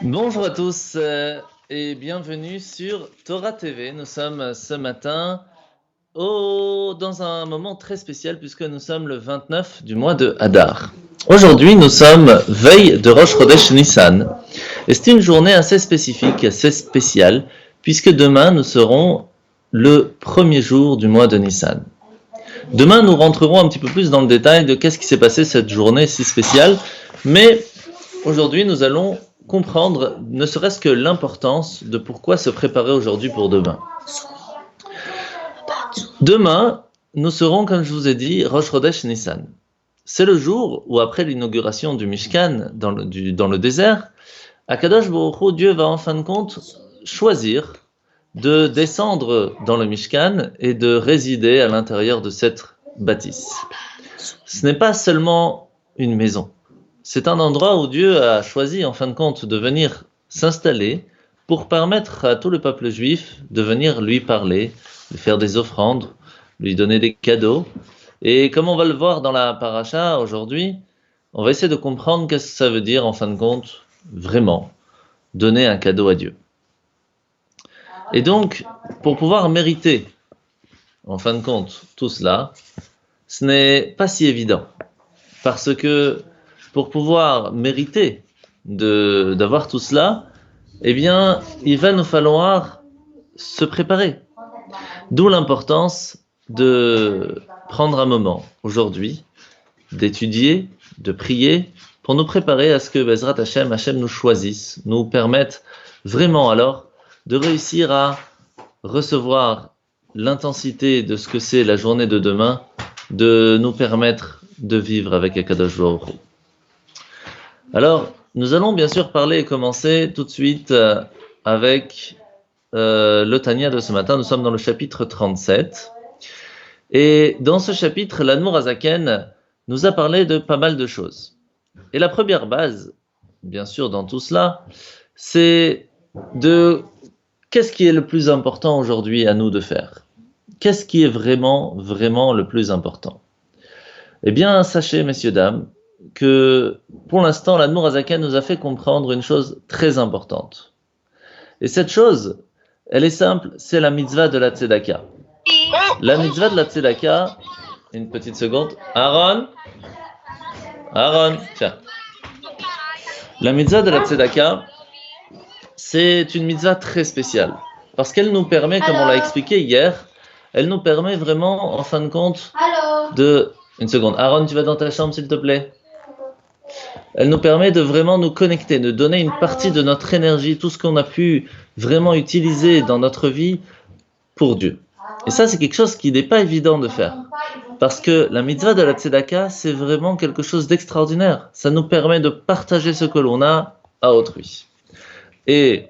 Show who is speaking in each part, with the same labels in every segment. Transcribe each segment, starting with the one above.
Speaker 1: Bonjour à tous et bienvenue sur Torah TV. Nous sommes ce matin dans un moment très spécial puisque nous sommes le 29 du mois de Hadar. Aujourd'hui, nous sommes veille de Rosh Chodesh Nissan et c'est une journée assez spécifique, assez spéciale puisque demain nous serons le premier jour du mois de Nissan. Demain, nous rentrerons un petit peu plus dans le détail de qu'est-ce qui s'est passé cette journée si spéciale, mais aujourd'hui, nous allons comprendre ne serait-ce que l'importance de pourquoi se préparer aujourd'hui pour demain. Demain, nous serons, comme je vous ai dit, Rosh Chodesh Nissan. C'est le jour où, après l'inauguration du Mishkan dans le désert, Akadosh Baruch Hu, Dieu va en fin de compte choisir de descendre dans le Mishkan et de résider à l'intérieur de cette bâtisse. Ce n'est pas seulement une maison. C'est un endroit où Dieu a choisi en fin de compte de venir s'installer pour permettre à tout le peuple juif de venir lui parler, lui faire des offrandes, lui donner des cadeaux. Et comme on va le voir dans la paracha aujourd'hui, on va essayer de comprendre qu'est-ce que ça veut dire en fin de compte, vraiment, donner un cadeau à Dieu. Et donc, pour pouvoir mériter, en fin de compte, tout cela, ce n'est pas si évident. Parce que pour pouvoir mériter d'avoir tout cela, eh bien, il va nous falloir se préparer. D'où l'importance de prendre un moment aujourd'hui, d'étudier, de prier, pour nous préparer à ce que Bezrat Hashem nous choisisse, nous permette vraiment alors de réussir à recevoir l'intensité de ce que c'est la journée de demain, de nous permettre de vivre avec Akadosh Baruch Hu. Alors, nous allons bien sûr parler et commencer tout de suite avec le Tanya de ce matin. Nous sommes dans le chapitre 37. Et dans ce chapitre, l'Admour Azaken nous a parlé de pas mal de choses. Et la première base, bien sûr, dans tout cela, c'est de qu'est-ce qui est le plus important aujourd'hui à nous de faire? Qu'est-ce qui est vraiment, vraiment le plus important? Eh bien, sachez, messieurs, dames, que pour l'instant, l'Admour Azaken nous a fait comprendre une chose très importante. Et cette chose, elle est simple, c'est la mitzvah de la tzedaka. La mitzvah de la tzedaka, une petite seconde. Aaron, tiens. La mitzvah de la tzedaka, c'est une mitzvah très spéciale. Parce qu'elle nous permet, comme on l'a expliqué hier, elle nous permet vraiment, en fin de compte, de... Une seconde. Aaron, tu vas dans ta chambre, s'il te plaît? Elle nous permet de vraiment nous connecter, de donner une partie de notre énergie, tout ce qu'on a pu vraiment utiliser dans notre vie pour Dieu. Et ça, c'est quelque chose qui n'est pas évident de faire. Parce que la mitzvah de la tzedaka, c'est vraiment quelque chose d'extraordinaire. Ça nous permet de partager ce que l'on a à autrui. Et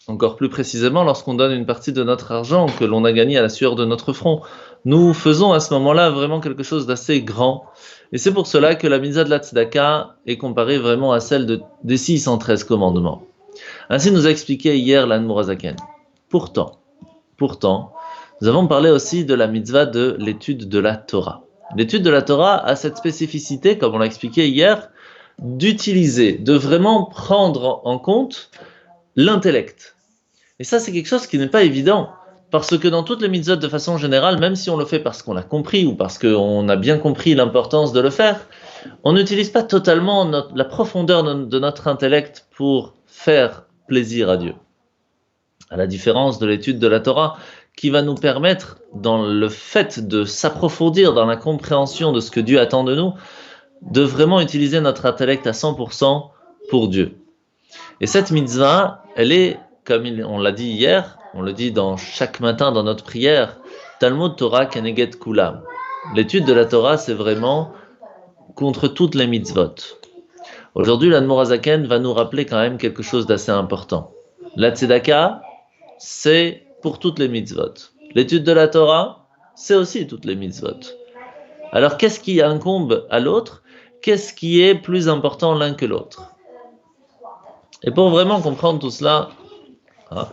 Speaker 1: encore plus précisément, lorsqu'on donne une partie de notre argent que l'on a gagné à la sueur de notre front, nous faisons à ce moment-là vraiment quelque chose d'assez grand. Et c'est pour cela que la mitzvah de la tzedaka est comparée vraiment à celle des 613 commandements. Ainsi nous a expliqué hier l'Admour Azaken. Pourtant, nous avons parlé aussi de la mitzvah de l'étude de la Torah. L'étude de la Torah a cette spécificité, comme on l'a expliqué hier, d'utiliser, de vraiment prendre en compte l'intellect. Et ça, c'est quelque chose qui n'est pas évident, parce que dans toutes les mitzvot, de façon générale, même si on le fait parce qu'on l'a compris ou parce qu'on a bien compris l'importance de le faire, on n'utilise pas totalement la profondeur de notre intellect pour faire plaisir à Dieu. À la différence de l'étude de la Torah, qui va nous permettre, dans le fait de s'approfondir dans la compréhension de ce que Dieu attend de nous, de vraiment utiliser notre intellect à 100% pour Dieu. Et cette mitzvah, elle est, comme on l'a dit hier, on le dit dans chaque matin dans notre prière, Talmud Torah Keneged Kulam. L'étude de la Torah, c'est vraiment contre toutes les mitzvot. Aujourd'hui, l'Admour Azaken va nous rappeler quand même quelque chose d'assez important. La tzedaka, c'est pour toutes les mitzvot. L'étude de la Torah, c'est aussi toutes les mitzvot. Alors, qu'est-ce qui incombe à l'autre? Qu'est-ce qui est plus important l'un que l'autre? Et pour vraiment comprendre tout cela, hein,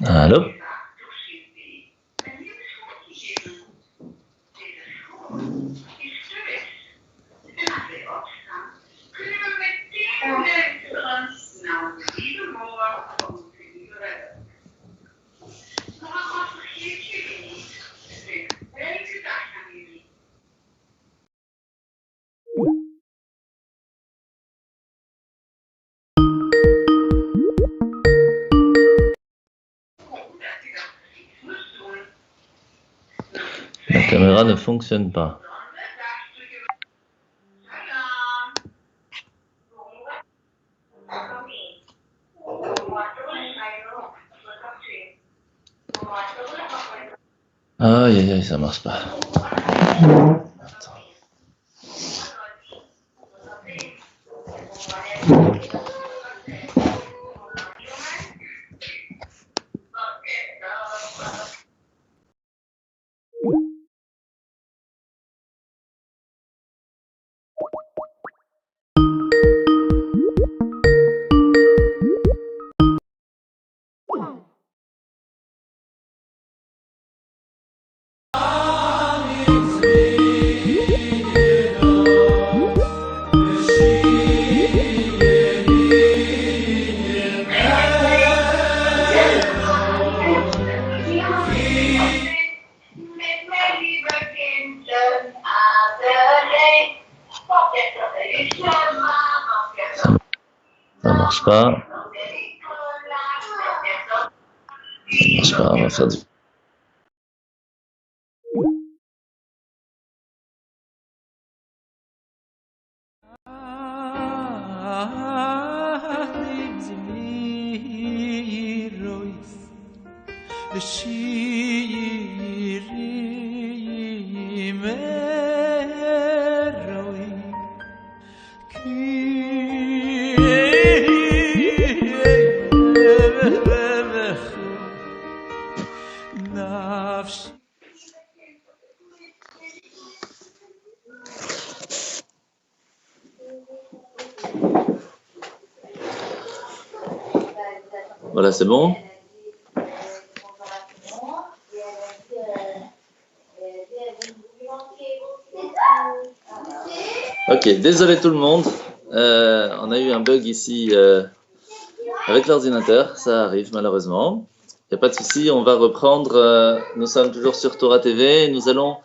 Speaker 1: Allô? La caméra ne fonctionne pas. Aïe, aïe, aïe, ça marche pas. Attends. Ça marche pas. Ça marche pas, on va faire du... Voilà, c'est bon? Ok, désolé tout le monde. On a eu un bug ici avec l'ordinateur, ça arrive malheureusement. Il n'y a pas de souci, on va reprendre. Nous sommes toujours sur Torah TV et nous allons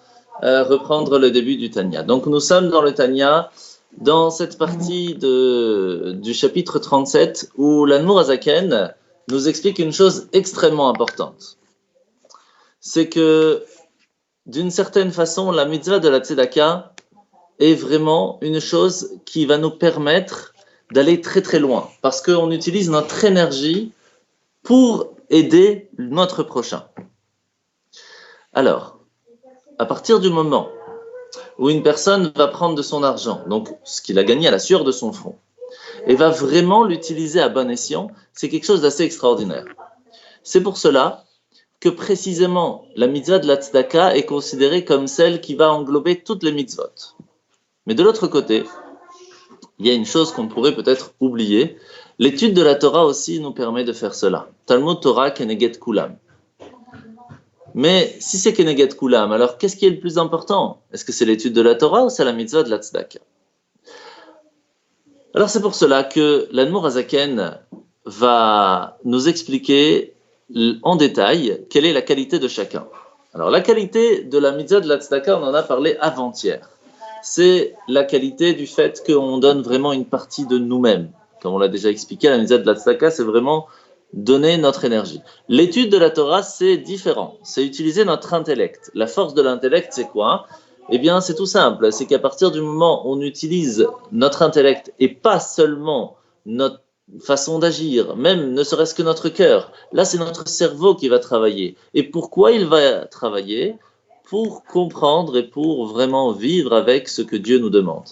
Speaker 1: reprendre le début du Tanya. Donc nous sommes dans le Tanya, dans cette partie du chapitre 37 où l'Admour Hazaken nous explique une chose extrêmement importante. C'est que d'une certaine façon, la mitzvah de la tzedaka est vraiment une chose qui va nous permettre d'aller très très loin, parce qu'on utilise notre énergie pour aider notre prochain. Alors, à partir du moment où une personne va prendre de son argent, donc ce qu'il a gagné à la sueur de son front, et va vraiment l'utiliser à bon escient, c'est quelque chose d'assez extraordinaire. C'est pour cela que précisément la mitzvah de la tzedaka est considérée comme celle qui va englober toutes les mitzvot. Mais de l'autre côté, il y a une chose qu'on pourrait peut-être oublier. L'étude de la Torah aussi nous permet de faire cela. Talmud Torah Keneget Kulam. Mais si c'est Keneget Kulam, alors qu'est-ce qui est le plus important? Est-ce que c'est l'étude de la Torah ou c'est la mitzvah de la tzedaka? Alors c'est pour cela que l'Admour Hazaken va nous expliquer en détail quelle est la qualité de chacun. Alors la qualité de la mitzvah de la tzedaka, on en a parlé avant-hier. C'est la qualité du fait qu'on donne vraiment une partie de nous-mêmes. Comme on l'a déjà expliqué, la mitzvah de la tzedaka, c'est vraiment donner notre énergie. L'étude de la Torah, c'est différent. C'est utiliser notre intellect. La force de l'intellect, c'est quoi? Eh bien, c'est tout simple. C'est qu'à partir du moment où on utilise notre intellect et pas seulement notre façon d'agir, même ne serait-ce que notre cœur, là, c'est notre cerveau qui va travailler. Et pourquoi il va travailler? Pour comprendre et pour vraiment vivre avec ce que Dieu nous demande.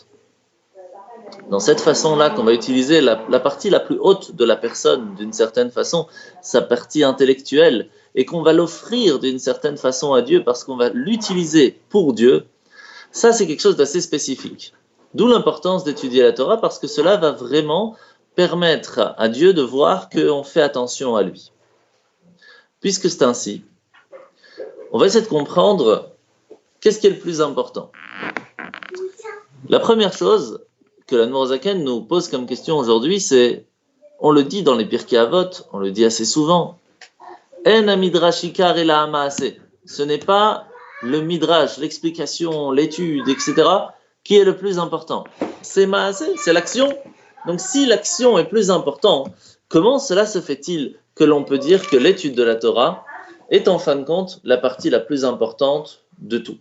Speaker 1: Dans cette façon-là qu'on va utiliser la partie la plus haute de la personne, d'une certaine façon, sa partie intellectuelle, et qu'on va l'offrir d'une certaine façon à Dieu parce qu'on va l'utiliser pour Dieu, ça c'est quelque chose d'assez spécifique. D'où l'importance d'étudier la Torah parce que cela va vraiment permettre à Dieu de voir qu'on fait attention à lui. puisque c'est ainsi, on va essayer de comprendre qu'est-ce qui est le plus important. La première chose que la Nourazaken nous pose comme question aujourd'hui, c'est, on le dit dans les Pirkei Avot, on le dit assez souvent, En ha-midrash ikar ela ha-maaseh. Ce n'est pas le midrash, l'explication, l'étude, etc., qui est le plus important. C'est maaseh, c'est l'action. Donc si l'action est plus importante, comment cela se fait-il que l'on peut dire que l'étude de la Torah est en fin de compte la partie la plus importante de tout?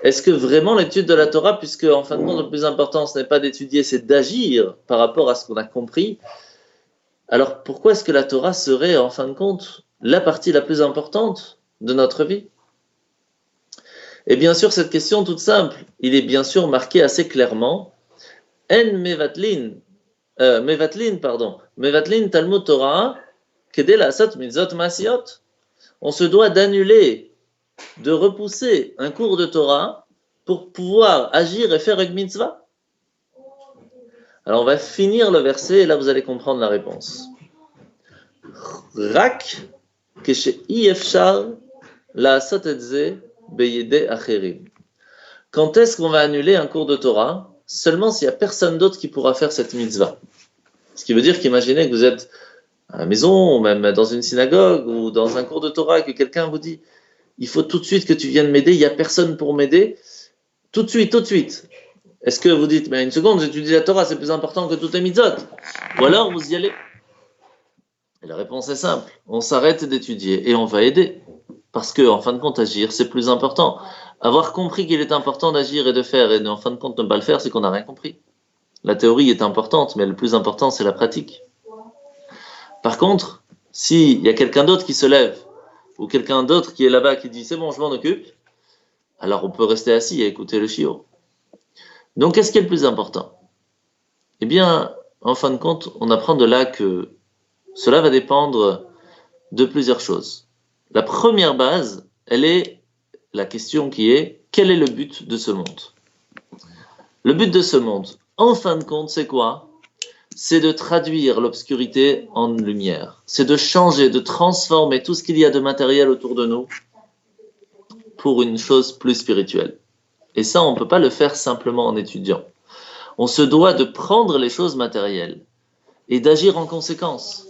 Speaker 1: Est-ce que vraiment l'étude de la Torah, puisque en fin de compte le plus important ce n'est pas d'étudier, c'est d'agir par rapport à ce qu'on a compris, alors pourquoi est-ce que la Torah serait en fin de compte la partie la plus importante de notre vie? Et bien sûr, cette question toute simple, il est bien sûr marqué assez clairement, En mevatlin, mevatlin Talmud Torah, kedei la'asot mitzvot ma'asiyot. On se doit d'annuler, de repousser un cours de Torah pour pouvoir agir et faire une mitzvah. Alors on va finir le verset et là vous allez comprendre la réponse. Rak keshe'i efshar la'asot et ze beyedei acherim. Quand est-ce qu'on va annuler un cours de Torah? Seulement s'il n'y a personne d'autre qui pourra faire cette mitzvah. Ce qui veut dire qu'imaginez que vous êtes à la maison, ou même dans une synagogue, ou dans un cours de Torah, et que quelqu'un vous dit « Il faut tout de suite que tu viennes m'aider, il n'y a personne pour m'aider. » Tout de suite. Est-ce que vous dites « Mais une seconde, j'étudie la Torah, c'est plus important que toutes les mitzvot. » Ou alors vous y allez. Et la réponse est simple. On s'arrête d'étudier et on va aider. Parce que, en fin de compte, agir, c'est plus important. Avoir compris qu'il est important d'agir et de faire, et en fin de compte ne pas le faire, c'est qu'on n'a rien compris. La théorie est importante, mais le plus important, c'est la pratique. Par contre, s'il y a quelqu'un d'autre qui se lève, ou quelqu'un d'autre qui est là-bas qui dit « c'est bon, je m'en occupe », alors on peut rester assis et écouter le shiur. Donc, qu'est-ce qui est le plus important? Eh bien, en fin de compte, on apprend de là que cela va dépendre de plusieurs choses. La première base, elle est la question qui est, quel est le but de ce monde? Le but de ce monde, en fin de compte, c'est quoi? C'est de traduire l'obscurité en lumière. C'est de changer, de transformer tout ce qu'il y a de matériel autour de nous pour une chose plus spirituelle. Et ça, on ne peut pas le faire simplement en étudiant. On se doit de prendre les choses matérielles et d'agir en conséquence.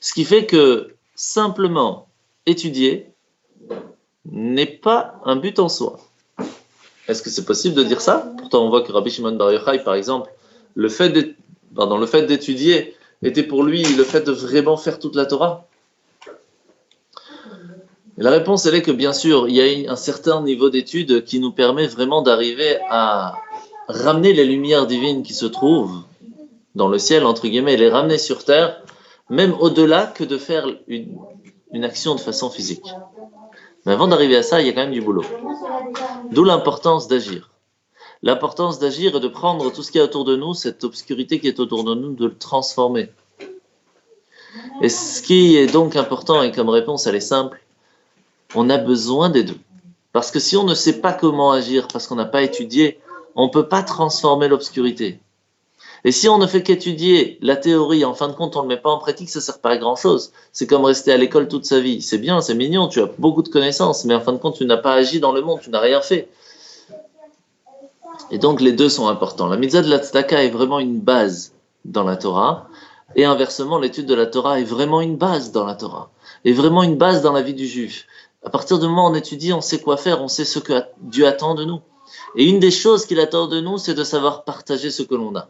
Speaker 1: Ce qui fait que simplement étudier n'est pas un but en soi. Est-ce que c'est possible de dire ça? Pourtant, on voit que Rabbi Shimon Bar Yochai, par exemple, le fait d'étudier était pour lui le fait de vraiment faire toute la Torah. Et la réponse, elle est que bien sûr, il y a un certain niveau d'étude qui nous permet vraiment d'arriver à ramener les lumières divines qui se trouvent dans le ciel, entre guillemets, les ramener sur terre, même au-delà que de faire une action de façon physique. Mais avant d'arriver à ça, il y a quand même du boulot. D'où l'importance d'agir. L'importance d'agir est de prendre tout ce qui est autour de nous, cette obscurité qui est autour de nous, de le transformer. Et ce qui est donc important, et comme réponse, elle est simple, on a besoin des deux. Parce que si on ne sait pas comment agir, parce qu'on n'a pas étudié, on ne peut pas transformer l'obscurité. Et si on ne fait qu'étudier la théorie, en fin de compte, on ne le met pas en pratique, ça ne sert pas à grand-chose. C'est comme rester à l'école toute sa vie. C'est bien, c'est mignon, tu as beaucoup de connaissances, mais en fin de compte, tu n'as pas agi dans le monde, tu n'as rien fait. Et donc, les deux sont importants. La mitzvah de la tzedaka est vraiment une base dans la Torah, et inversement, l'étude de la Torah est vraiment une base dans la Torah, est vraiment une base dans la vie du juif. À partir du moment où on étudie, on sait quoi faire, on sait ce que Dieu attend de nous. Et une des choses qu'il attend de nous, c'est de savoir partager ce que l'on a.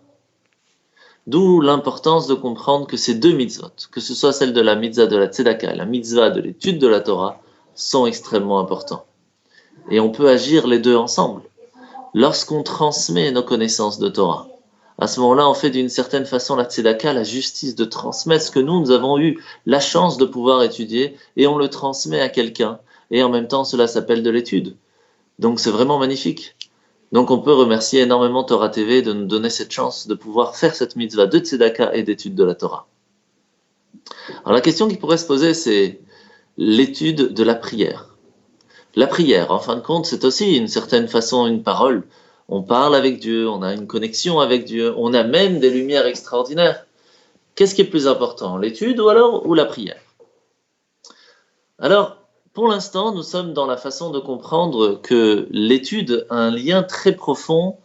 Speaker 1: D'où l'importance de comprendre que ces deux mitzvot, que ce soit celle de la mitzvah de la tzedaka et la mitzvah de l'étude de la Torah, sont extrêmement importants. Et on peut agir les deux ensemble. Lorsqu'on transmet nos connaissances de Torah, à ce moment-là, on fait d'une certaine façon la tzedaka, la justice de transmettre ce que nous avons eu la chance de pouvoir étudier, et on le transmet à quelqu'un. Et en même temps, cela s'appelle de l'étude. Donc c'est vraiment magnifique. Donc on peut remercier énormément Torah TV de nous donner cette chance de pouvoir faire cette mitzvah de tzedaka et d'étude de la Torah. Alors la question qui pourrait se poser, c'est l'étude de la prière. La prière, en fin de compte, c'est aussi une certaine façon une parole. On parle avec Dieu, on a une connexion avec Dieu, on a même des lumières extraordinaires. Qu'est-ce qui est plus important, l'étude ou la prière? Alors, pour l'instant, nous sommes dans la façon de comprendre que l'étude a un lien très profond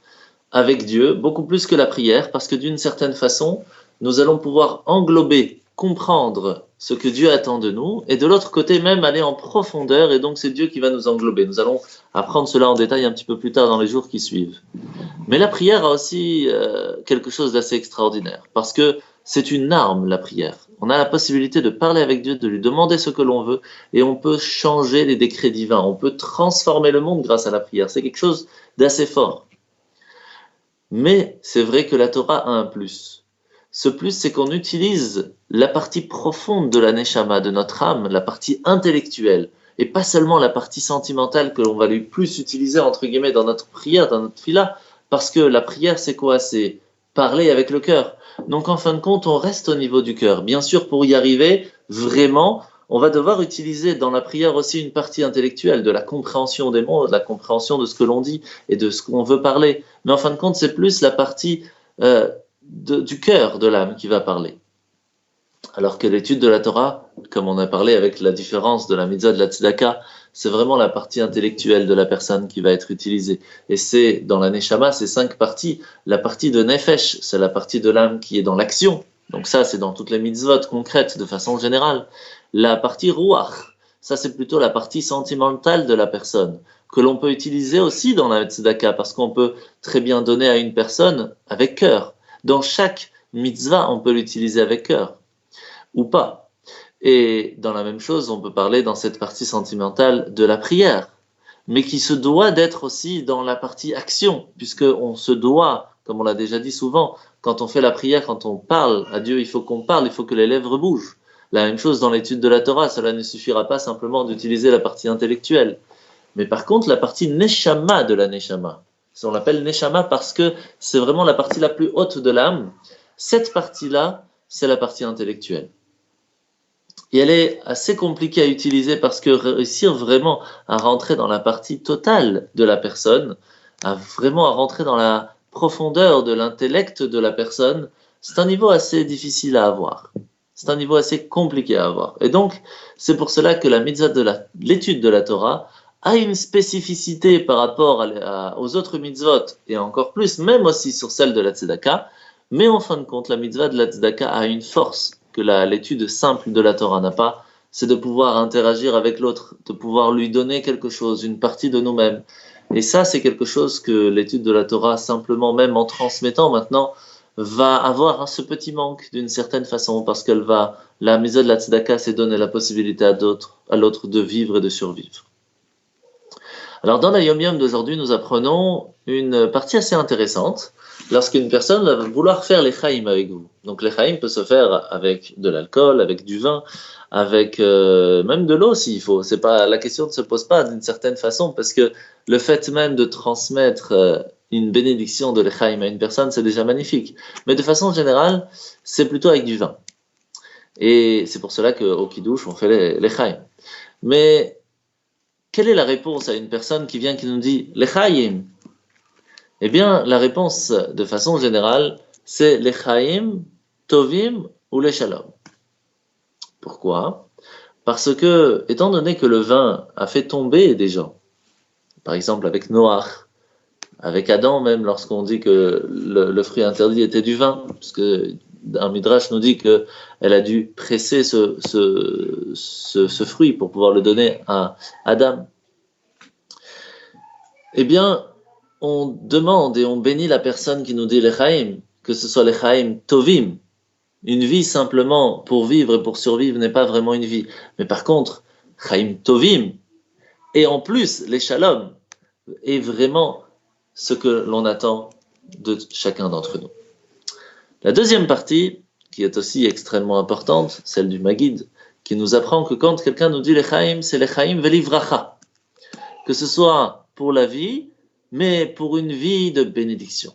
Speaker 1: avec Dieu, beaucoup plus que la prière, parce que d'une certaine façon, nous allons pouvoir englober, comprendre ce que Dieu attend de nous, et de l'autre côté même aller en profondeur, et donc c'est Dieu qui va nous englober. Nous allons apprendre cela en détail un petit peu plus tard dans les jours qui suivent. Mais la prière a aussi quelque chose d'assez extraordinaire, parce que c'est une arme, la prière. On a la possibilité de parler avec Dieu, de lui demander ce que l'on veut, et on peut changer les décrets divins, on peut transformer le monde grâce à la prière. C'est quelque chose d'assez fort. Mais c'est vrai que la Torah a un plus. Ce plus, c'est qu'on utilise la partie profonde de la Neshama, de notre âme, la partie intellectuelle, et pas seulement la partie sentimentale que l'on va lui plus utiliser, entre guillemets, dans notre prière, dans notre fila, parce que la prière, c'est quoi? C'est parler avec le cœur. Donc, en fin de compte, on reste au niveau du cœur. Bien sûr, pour y arriver, vraiment, on va devoir utiliser dans la prière aussi une partie intellectuelle, de la compréhension des mots, de la compréhension de ce que l'on dit et de ce qu'on veut parler. Mais en fin de compte, c'est plus la partie du cœur de l'âme qui va parler. Alors que l'étude de la Torah, comme on a parlé avec la différence de la mitzvah de la tzedaka, c'est vraiment la partie intellectuelle de la personne qui va être utilisée. Et c'est, dans la neshama, c'est 5 parties. La partie de nefesh, c'est la partie de l'âme qui est dans l'action. Donc ça, c'est dans toutes les mitzvot concrètes, de façon générale. La partie ruach, ça c'est plutôt la partie sentimentale de la personne, que l'on peut utiliser aussi dans la tzedaka, parce qu'on peut très bien donner à une personne avec cœur. Dans chaque mitzvah, on peut l'utiliser avec cœur ou pas. Et dans la même chose, on peut parler dans cette partie sentimentale de la prière, mais qui se doit d'être aussi dans la partie action, puisqu'on se doit, comme on l'a déjà dit souvent, quand on fait la prière, quand on parle à Dieu, il faut qu'on parle, il faut que les lèvres bougent. La même chose dans l'étude de la Torah, cela ne suffira pas simplement d'utiliser la partie intellectuelle. Mais par contre, la partie neshama de la neshama, on l'appelle neshama parce que c'est vraiment la partie la plus haute de l'âme, cette partie-là, c'est la partie intellectuelle. Et elle est assez compliquée à utiliser parce que réussir vraiment à rentrer dans la partie totale de la personne, vraiment à rentrer dans la profondeur de l'intellect de la personne, c'est un niveau assez difficile à avoir. C'est un niveau assez compliqué à avoir. Et donc, c'est pour cela que la mitzvah de l'étude de la Torah a une spécificité par rapport aux autres mitzvot, et encore plus, même aussi sur celle de la tzedaka, mais en fin de compte, la mitzvah de la tzedaka a une force que l'étude simple de la Torah n'a pas, c'est de pouvoir interagir avec l'autre, de pouvoir lui donner quelque chose, une partie de nous-mêmes. Et ça, c'est quelque chose que l'étude de la Torah, simplement même en transmettant maintenant, va avoir ce petit manque d'une certaine façon, parce la mitzvah de la tzedaka, c'est donner la possibilité à l'autre de vivre et de survivre. Alors dans la Yom Yom d'aujourd'hui, nous apprenons une partie assez intéressante lorsqu'une personne va vouloir faire l'Echaim avec vous. Donc l'Echaim peut se faire avec de l'alcool, avec du vin, avec même de l'eau s'il faut. C'est pas, la question ne se pose pas d'une certaine façon parce que le fait même de transmettre une bénédiction de l'Echaim à une personne, c'est déjà magnifique. Mais de façon générale, c'est plutôt avec du vin. Et c'est pour cela qu'au Kiddush, on fait l'Echaim. Mais quelle est la réponse à une personne qui vient qui nous dit l'Echaim? Eh bien, la réponse, de façon générale, c'est l'Echaim, Tovim ou l'Eshalom. Pourquoi? Parce que, étant donné que le vin a fait tomber des gens, par exemple avec Noach, avec Adam même, lorsqu'on dit que le fruit interdit était du vin, parce que un midrash nous dit qu'elle a dû presser ce fruit pour pouvoir le donner à Adam. Eh bien, on demande et on bénit la personne qui nous dit l'Echaim, que ce soit l'Echaim Tovim. Une vie simplement pour vivre et pour survivre n'est pas vraiment une vie. Mais par contre, Chaim Tovim, et en plus, les Shalom, est vraiment ce que l'on attend de chacun d'entre nous. La deuxième partie, qui est aussi extrêmement importante, celle du Maguid, qui nous apprend que quand quelqu'un nous dit l'Echaim, c'est l'Echaim velivracha. Que ce soit pour la vie, mais pour une vie de bénédiction.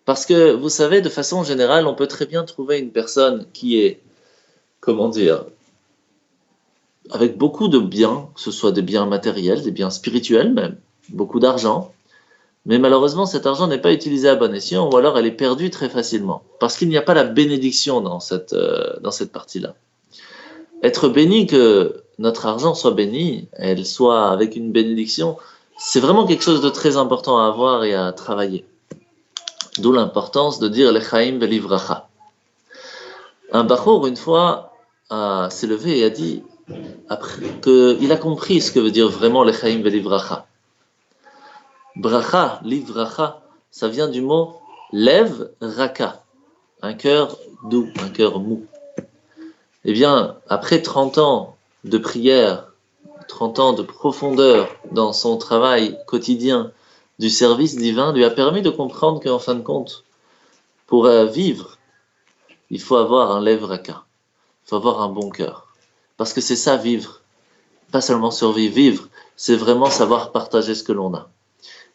Speaker 1: Parce que, vous savez, de façon générale, on peut très bien trouver une personne qui est, comment dire, avec beaucoup de biens, que ce soit des biens matériels, des biens spirituels même, beaucoup d'argent, mais malheureusement, cet argent n'est pas utilisé à bon escient, ou alors elle est perdue très facilement, parce qu'il n'y a pas la bénédiction dans cette partie-là. être béni, que notre argent soit béni, elle soit avec une bénédiction, c'est vraiment quelque chose de très important à avoir et à travailler. D'où l'importance de dire Lechaim velivracha. Un Bachour, une fois, s'est levé et a dit qu'il a compris ce que veut dire vraiment Lechaim velivracha. Bracha, livracha, ça vient du mot lev raka, un cœur doux, un cœur mou. Eh bien, après 30 ans de prière, 30 ans de profondeur dans son travail quotidien du service divin, lui a permis de comprendre qu'en fin de compte, pour vivre, il faut avoir un lev raka, il faut avoir un bon cœur. Parce que c'est ça, vivre. Pas seulement survivre, vivre, c'est vraiment savoir partager ce que l'on a.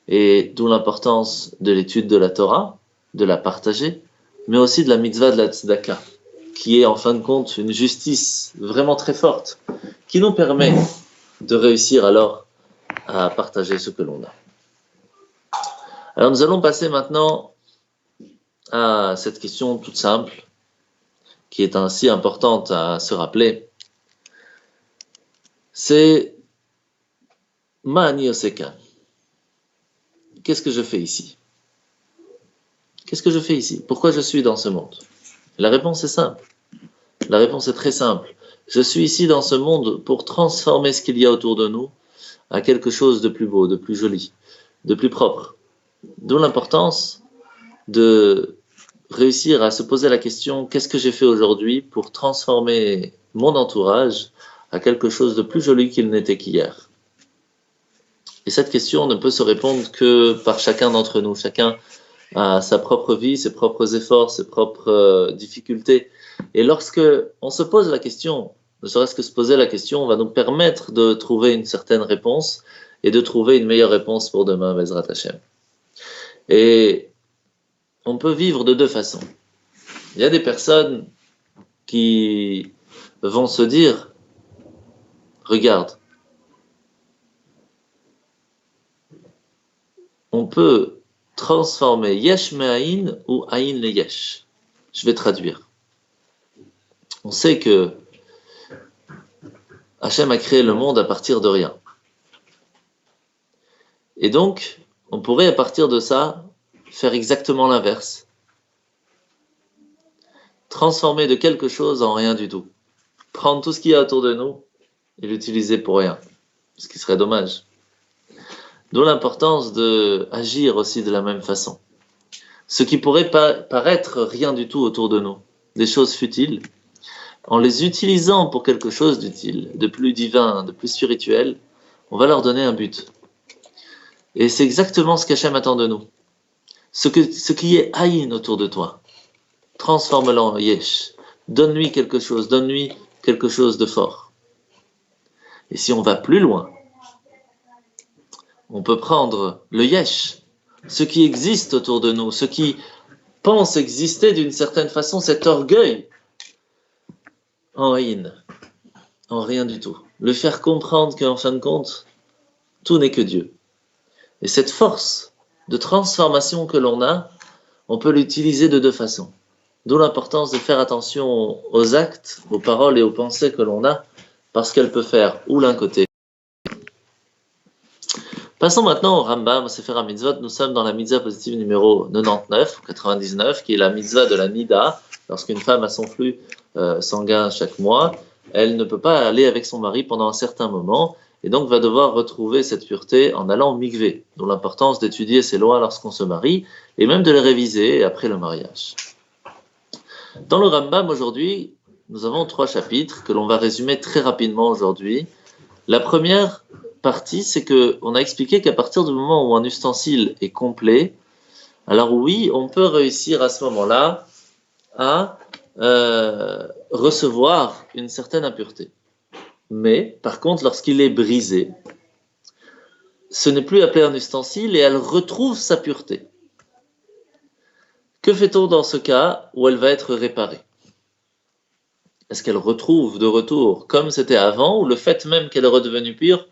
Speaker 1: Et d'où l'importance de l'étude de la Torah, de la partager, mais aussi de la mitzvah de la tzedaka, qui est en fin de compte une justice vraiment très forte, qui nous permet de réussir alors à partager ce que l'on a. Alors nous allons passer maintenant à cette question toute simple, qui est ainsi importante à se rappeler. C'est Ma'ani Oseka. Qu'est-ce que je fais ici? Qu'est-ce que je fais ici? Pourquoi je suis dans ce monde? La réponse est simple. La réponse est très simple. Je suis ici dans ce monde pour transformer ce qu'il y a autour de nous à quelque chose de plus beau, de plus joli, de plus propre. D'où l'importance de réussir à se poser la question, qu'est-ce que j'ai fait aujourd'hui pour transformer mon entourage à quelque chose de plus joli qu'il n'était qu'hier? Et cette question ne peut se répondre que par chacun d'entre nous. Chacun a sa propre vie, ses propres efforts, ses propres difficultés. Et lorsque on se pose la question, ne serait-ce que se poser la question, va nous permettre de trouver une certaine réponse et de trouver une meilleure réponse pour demain, Bezrat Hashem. Et on peut vivre de deux façons. Il y a des personnes qui vont se dire, regarde, on peut transformer yesh me'ayin ou ayin le yesh. Je vais traduire. On sait que Hachem a créé le monde à partir de rien. Et donc, on pourrait à partir de ça faire exactement l'inverse. Transformer de quelque chose en rien du tout. Prendre tout ce qu'il y a autour de nous et l'utiliser pour rien. Ce qui serait dommage. D'où l'importance d'agir aussi de la même façon. Ce qui pourrait paraître rien du tout autour de nous, des choses futiles, en les utilisant pour quelque chose d'utile, de plus divin, de plus spirituel, on va leur donner un but. Et c'est exactement ce qu'Hachem attend de nous. Ce qui est haïn autour de toi, transforme-le en yesh. Donne-lui quelque chose de fort. Et si on va plus loin, on peut prendre le yesh, ce qui existe autour de nous, ce qui pense exister d'une certaine façon, cet orgueil, en haïn, en rien du tout. Le faire comprendre qu'en fin de compte, tout n'est que Dieu. Et cette force de transformation que l'on a, on peut l'utiliser de deux façons. D'où l'importance de faire attention aux actes, aux paroles et aux pensées que l'on a, parce qu'elle peut faire ou l'un côté. Passons maintenant au Rambam, au Sefer HaMitzvot. Nous sommes dans la mitzvah positive numéro 99, 99, qui est la mitzvah de la Nida. Lorsqu'une femme a son flux sanguin chaque mois, elle ne peut pas aller avec son mari pendant un certain moment, et donc va devoir retrouver cette pureté en allant au mikvé. D'où l'importance d'étudier ces lois lorsqu'on se marie, et même de les réviser après le mariage. Dans le Rambam aujourd'hui, nous avons 3 chapitres que l'on va résumer très rapidement aujourd'hui. La première partie, c'est qu'on a expliqué qu'à partir du moment où un ustensile est complet, alors oui, on peut réussir à ce moment-là à recevoir une certaine impureté. Mais, par contre, lorsqu'il est brisé, ce n'est plus appelé un ustensile et elle retrouve sa pureté. Que fait-on dans ce cas où elle va être réparée? Est-ce qu'elle retrouve de retour comme c'était avant, ou le fait même qu'elle est redevenue pure,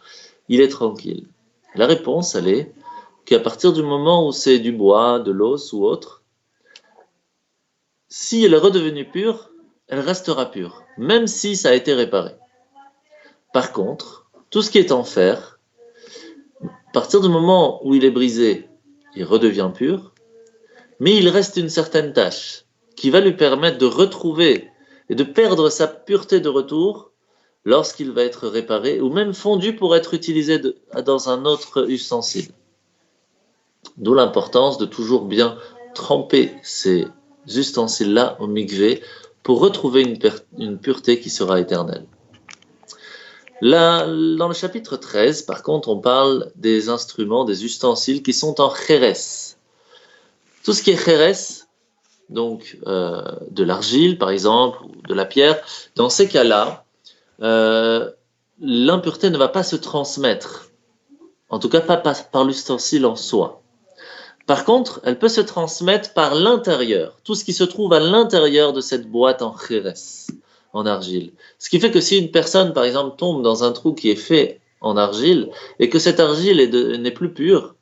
Speaker 1: il est tranquille? La réponse, elle est qu'à partir du moment où c'est du bois, de l'os ou autre, si elle est redevenue pure, elle restera pure, même si ça a été réparé. Par contre, tout ce qui est en fer, à partir du moment où il est brisé, il redevient pur, mais il reste une certaine tâche qui va lui permettre de retrouver et de perdre sa pureté de retour lorsqu'il va être réparé ou même fondu pour être utilisé dans un autre ustensile. D'où l'importance de toujours bien tremper ces ustensiles-là au mikvé pour retrouver une pureté qui sera éternelle. Là, dans le chapitre 13, par contre, on parle des instruments, des ustensiles qui sont en chérès. Tout ce qui est chérès, donc de l'argile par exemple, ou de la pierre, dans ces cas-là, l'impureté ne va pas se transmettre, en tout cas pas par l'ustensile en soi. Par contre, elle peut se transmettre par l'intérieur, tout ce qui se trouve à l'intérieur de cette boîte en chérès, en argile. Ce qui fait que si une personne, par exemple, tombe dans un trou qui est fait en argile, et que cette argile n'est plus pure,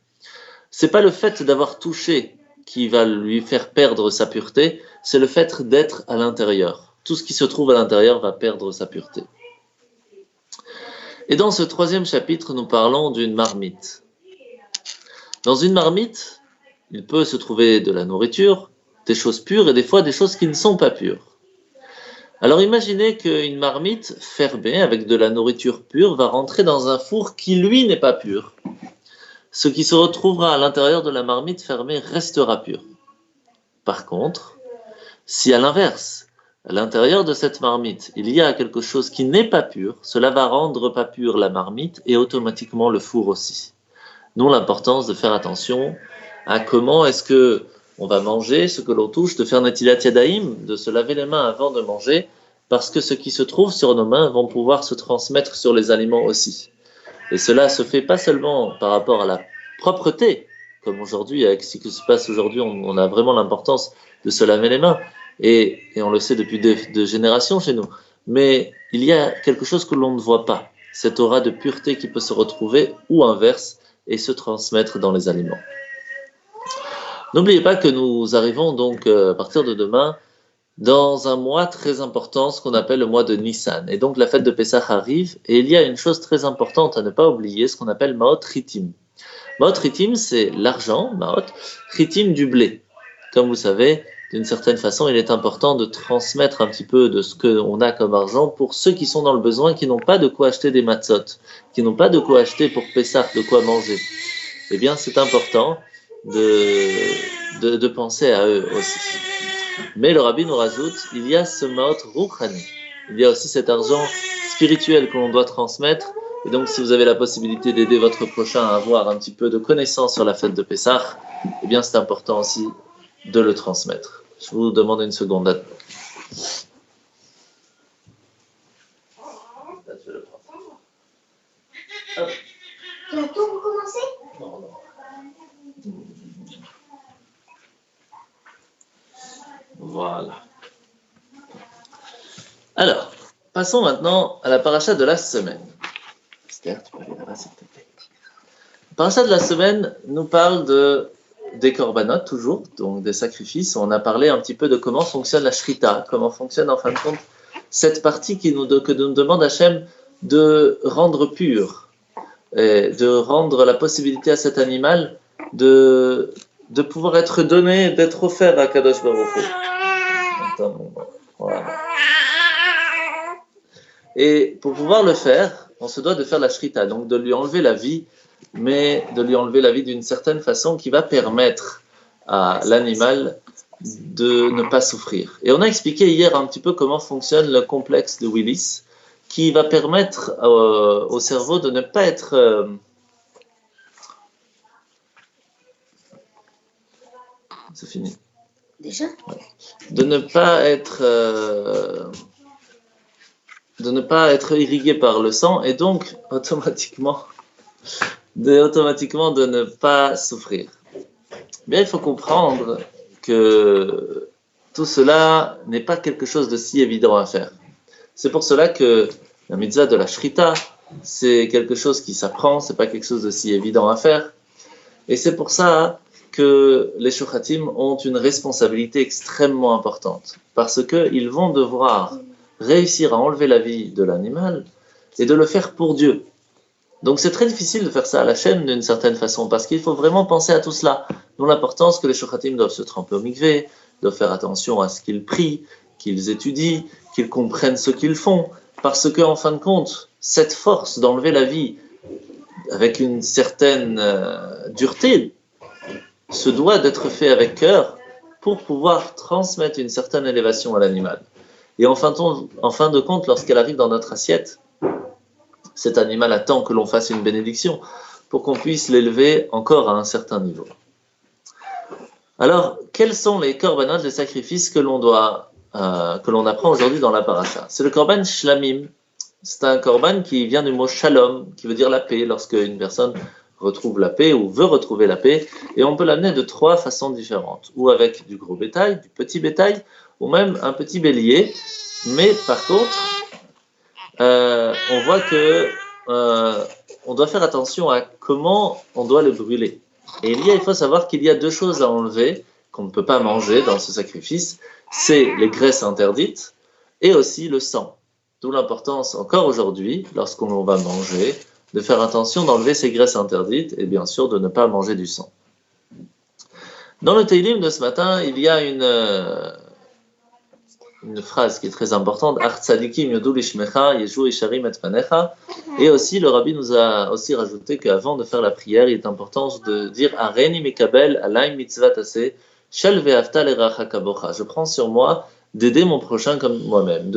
Speaker 1: c'est pas le fait d'avoir touché qui va lui faire perdre sa pureté, c'est le fait d'être à l'intérieur. Tout ce qui se trouve à l'intérieur va perdre sa pureté. Et dans ce troisième chapitre, nous parlons d'une marmite. Dans une marmite, il peut se trouver de la nourriture, des choses pures et des fois des choses qui ne sont pas pures. Alors imaginez qu'une marmite fermée avec de la nourriture pure va rentrer dans un four qui lui n'est pas pur. Ce qui se retrouvera à l'intérieur de la marmite fermée restera pur. Par contre, si à l'inverse, à l'intérieur de cette marmite, il y a quelque chose qui n'est pas pur, cela va rendre pas pure la marmite et automatiquement le four aussi. D'où l'importance de faire attention à comment est-ce que on va manger ce que l'on touche, de faire netilat yadayim, de se laver les mains avant de manger, parce que ce qui se trouve sur nos mains vont pouvoir se transmettre sur les aliments aussi. Et cela se fait pas seulement par rapport à la propreté, comme aujourd'hui, avec ce qui se passe aujourd'hui, on a vraiment l'importance de se laver les mains, et on le sait depuis de générations chez nous. Mais il y a quelque chose que l'on ne voit pas, cette aura de pureté qui peut se retrouver, ou inverse, et se transmettre dans les aliments. N'oubliez pas que nous arrivons donc à partir de demain dans un mois très important, ce qu'on appelle le mois de Nissan. Et donc la fête de Pessah arrive, et il y a une chose très importante à ne pas oublier, ce qu'on appelle Maot Ritim. Maot Ritim, c'est l'argent, Maot, Ritim du blé. Comme vous savez, d'une certaine façon, il est important de transmettre un petit peu de ce qu'on a comme argent pour ceux qui sont dans le besoin, qui n'ont pas de quoi acheter des matzot, qui n'ont pas de quoi acheter pour Pessah, de quoi manger. Eh bien, c'est important de penser à eux aussi. Mais le Rabbi nous rajoute, il y a ce maot rouchani, il y a aussi cet argent spirituel que l'on doit transmettre, et donc si vous avez la possibilité d'aider votre prochain à avoir un petit peu de connaissance sur la fête de Pessah, eh bien c'est important aussi de le transmettre. Je vous demande une seconde là.
Speaker 2: Tu as tout recommencé?
Speaker 1: Non. Voilà. Alors, passons maintenant à la paracha de la semaine. Esther, tu peux aller là-bas, s'il te plaît. La paracha de la semaine nous parle des corbanotes, toujours, donc des sacrifices. On a parlé un petit peu de comment fonctionne la shrita, comment fonctionne en fin de compte cette partie que nous demande Hachem de rendre pure, et de rendre la possibilité à cet animal de pouvoir être donné, d'être offert à Kadosh Baruch Hu. Voilà. Et pour pouvoir le faire, on se doit de faire la shrita, donc de lui enlever la vie, mais de lui enlever la vie d'une certaine façon qui va permettre à l'animal de ne pas souffrir. Et on a expliqué hier un petit peu comment fonctionne le complexe de Willis, qui va permettre au cerveau de ne pas être... C'est fini.
Speaker 2: Déjà?
Speaker 1: Ouais. De ne pas être irrigué par le sang et donc automatiquement de ne pas souffrir. Bien, il faut comprendre que tout cela n'est pas quelque chose de si évident à faire. C'est pour cela que la mitzvah de la shrita, c'est quelque chose qui s'apprend, c'est pas quelque chose de si évident à faire. Et c'est pour ça que les shochatim ont une responsabilité extrêmement importante, parce qu'ils vont devoir réussir à enlever la vie de l'animal et de le faire pour Dieu. Donc c'est très difficile de faire ça à la chaîne d'une certaine façon, parce qu'il faut vraiment penser à tout cela. D'où l'importance que les shochatim doivent se tremper au mikvé, doivent faire attention à ce qu'ils prient, qu'ils étudient, qu'ils comprennent ce qu'ils font, parce que en fin de compte, cette force d'enlever la vie avec une certaine dureté se doit d'être fait avec cœur pour pouvoir transmettre une certaine élévation à l'animal. Et en fin de compte, lorsqu'elle arrive dans notre assiette, cet animal attend que l'on fasse une bénédiction pour qu'on puisse l'élever encore à un certain niveau. Alors, quels sont les korbanot, les sacrifices que l'on apprend aujourd'hui dans la paracha? C'est le korban shlamim. C'est un korban qui vient du mot shalom, qui veut dire la paix, lorsque une personne retrouve la paix ou veut retrouver la paix, et on peut l'amener de 3 façons différentes, ou avec du gros bétail, du petit bétail, ou même un petit bélier. Mais par contre, on voit que on doit faire attention à comment on doit le brûler. Et il faut savoir qu'il y a 2 choses à enlever qu'on ne peut pas manger dans ce sacrifice, c'est les graisses interdites et aussi le sang. D'où l'importance encore aujourd'hui, lorsqu'on va manger, de faire attention d'enlever ces graisses interdites et bien sûr de ne pas manger du sang. Dans le Teilim de ce matin, il y a une phrase qui est très importante, Ach tzadikim yodu lishmecha, yeshu isharim et panecha. Et aussi, le rabbi nous a aussi rajouté qu'avant de faire la prière, il est important de dire Areni mikabel alayim mitzvat aseh, shel ve'afta l'eracha kabocha. Je prends sur moi d'aider mon prochain comme moi-même,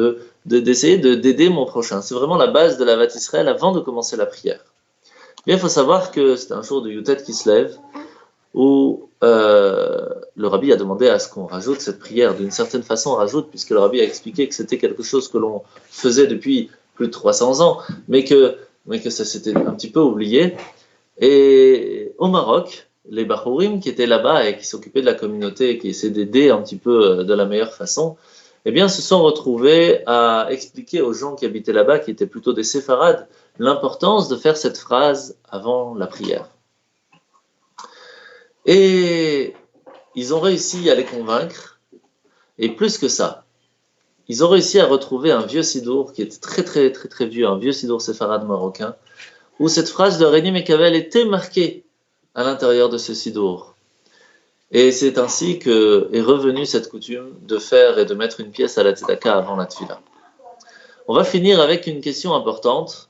Speaker 1: d'essayer d'aider mon prochain. C'est vraiment la base de la Vat Israël avant de commencer la prière. Mais il faut savoir que c'est un jour de Yutet qui se lève, où le rabbi a demandé à ce qu'on rajoute cette prière. D'une certaine façon, on rajoute, puisque le rabbi a expliqué que c'était quelque chose que l'on faisait depuis plus de 300 ans, mais que ça s'était un petit peu oublié. Et au Maroc, les Bahourim qui étaient là-bas et qui s'occupaient de la communauté et qui essaient d'aider un petit peu de la meilleure façon, eh bien, se sont retrouvés à expliquer aux gens qui habitaient là-bas, qui étaient plutôt des séfarades, l'importance de faire cette phrase avant la prière. Et ils ont réussi à les convaincre, et plus que ça, ils ont réussi à retrouver un vieux sidour qui était très très très très vieux, un vieux sidour séfarade marocain, où cette phrase de Réni Mekavel était marquée à l'intérieur de ce sidour. Et c'est ainsi que est revenue cette coutume de faire et de mettre une pièce à la tzedaka avant la tfila. On va finir avec une question importante.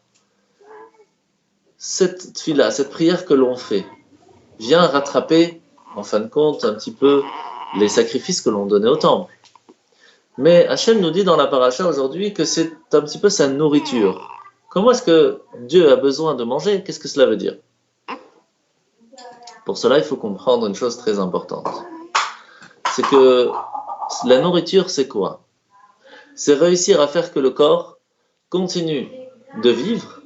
Speaker 1: Cette tfila, cette prière que l'on fait, vient rattraper, en fin de compte, un petit peu les sacrifices que l'on donnait au temple. Mais Hachem nous dit dans la paracha aujourd'hui que c'est un petit peu sa nourriture. Comment est-ce que Dieu a besoin de manger? Qu'est-ce que cela veut dire? Pour cela, il faut comprendre une chose très importante. C'est que la nourriture, c'est quoi? C'est réussir à faire que le corps continue de vivre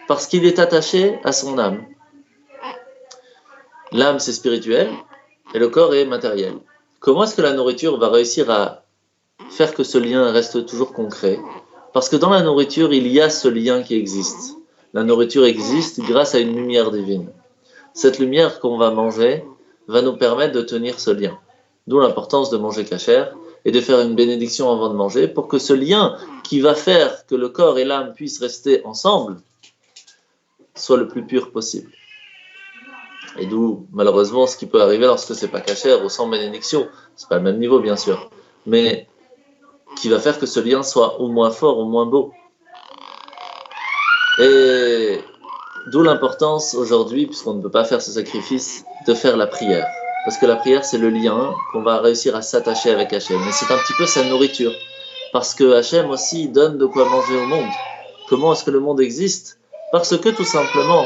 Speaker 1: parce qu'il est attaché à son âme. L'âme, c'est spirituel et le corps est matériel. Comment est-ce que la nourriture va réussir à faire que ce lien reste toujours concret? Parce que dans la nourriture, il y a ce lien qui existe. La nourriture existe grâce à une lumière divine. Cette lumière qu'on va manger va nous permettre de tenir ce lien. D'où l'importance de manger kasher et de faire une bénédiction avant de manger pour que ce lien qui va faire que le corps et l'âme puissent rester ensemble soit le plus pur possible. Et d'où, malheureusement, ce qui peut arriver lorsque c'est pas kasher ou sans bénédiction, c'est pas le même niveau bien sûr, mais qui va faire que ce lien soit au moins fort, au moins beau. Et d'où l'importance aujourd'hui, puisqu'on ne peut pas faire ce sacrifice, de faire la prière. Parce que la prière, c'est le lien qu'on va réussir à s'attacher avec Hachem. Mais c'est un petit peu sa nourriture. Parce que Hachem aussi donne de quoi manger au monde. Comment est-ce que le monde existe? Parce que tout simplement,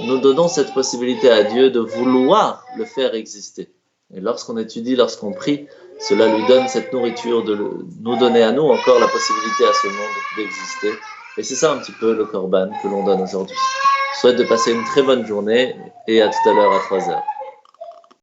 Speaker 1: nous donnons cette possibilité à Dieu de vouloir le faire exister. Et lorsqu'on étudie, lorsqu'on prie, cela lui donne cette nourriture de nous donner à nous encore la possibilité à ce monde d'exister. Et c'est ça un petit peu le korban que l'on donne aujourd'hui. Je souhaite de passer une très bonne journée et à tout à l'heure à 3h.